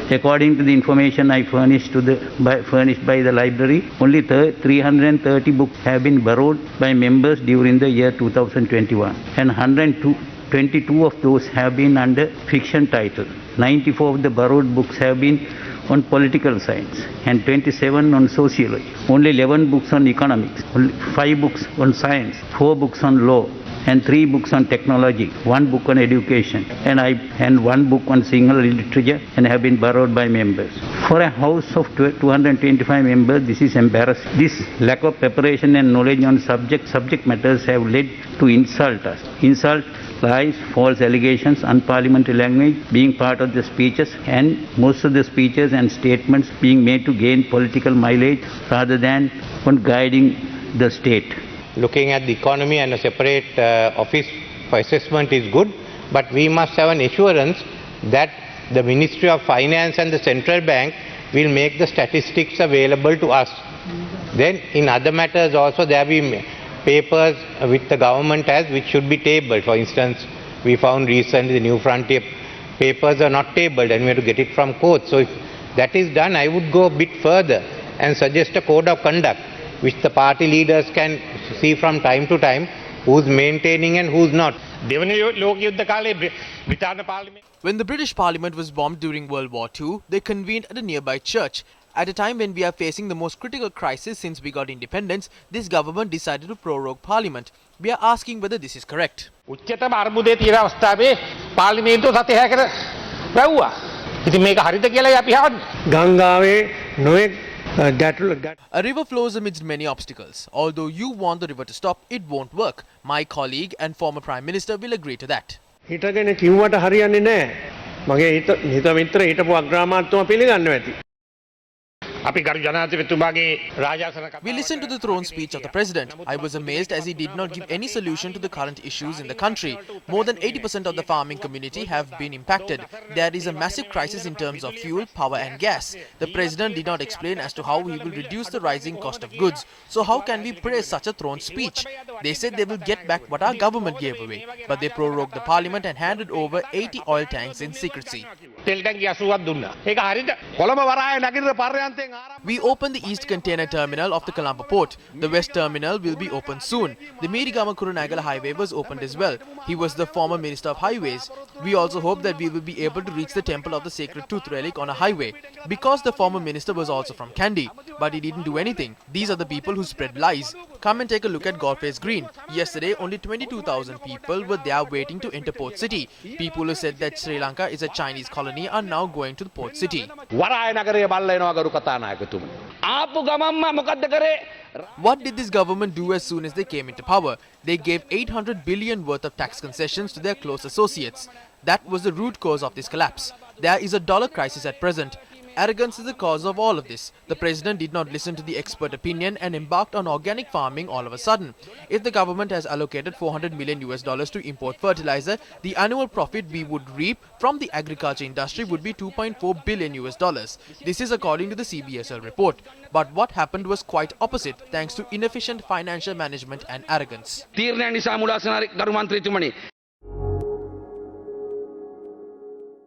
According to the information I furnished by the library, only 330 books have been borrowed by members during the year 2021, and 122 of those have been under fiction title. 94 of the borrowed books have been on political science and 27 on sociology. Only 11 books on economics, only 5 books on science, 4 books on law, and 3 books on technology, 1 book on education, and 1 book on single literature, and have been borrowed by members. For a house of 225 members, this is embarrassing. This lack of preparation and knowledge on subject matters have led to insult, lies, false allegations, unparliamentary language being part of the speeches, and most of the speeches and statements being made to gain political mileage rather than on guiding the state. Looking at the economy and a separate office for assessment is good, but we must have an assurance that the Ministry of Finance and the Central Bank will make the statistics available to us. Then in other matters also there will be papers which the government has which should be tabled. For instance, we found recently the New Frontier papers are not tabled and we have to get it from court. So if that is done, I would go a bit further and suggest a code of conduct which the party leaders can see from time to time who's maintaining and who's not. When the British Parliament was bombed during World War II, they convened at a nearby church. At a time when we are facing the most critical crisis since we got independence, this government decided to prorogue Parliament. We are asking whether this is correct. A river flows amidst many obstacles. Although you want the river to stop, it won't work. My colleague and former Prime Minister will agree to that. We listened to the throne speech of the President. I was amazed as he did not give any solution to the current issues in the country. More than 80% of the farming community have been impacted. There is a massive crisis in terms of fuel, power and gas. The President did not explain as to how he will reduce the rising cost of goods. So how can we praise such a throne speech? They said they will get back what our government gave away. But they prorogued the parliament and handed over 80 oil tanks in secrecy. We opened the East Container Terminal of the Colombo Port. The West Terminal will be opened soon. The Medigama-Kurunagala Highway was opened as well. He was the former Minister of Highways. We also hope that we will be able to reach the Temple of the Sacred Tooth Relic on a highway. Because the former minister was also from Kandy, but he didn't do anything. These are the people who spread lies. Come and take a look at Godfrey's Green. Yesterday, only 22,000 people were there waiting to enter Port City. People who said that Sri Lanka is a Chinese colony are now going to the Port City. What did this government do as soon as they came into power? They gave 800 billion worth of tax concessions to their close associates. That was the root cause of this collapse. There is a dollar crisis at present. Arrogance is the cause of all of this. The president did not listen to the expert opinion and embarked on organic farming all of a sudden. If the government has allocated $400 million to import fertilizer, the annual profit we would reap from the agriculture industry would be $2.4 billion. This is according to the CBSL report. But what happened was quite opposite thanks to inefficient financial management and arrogance.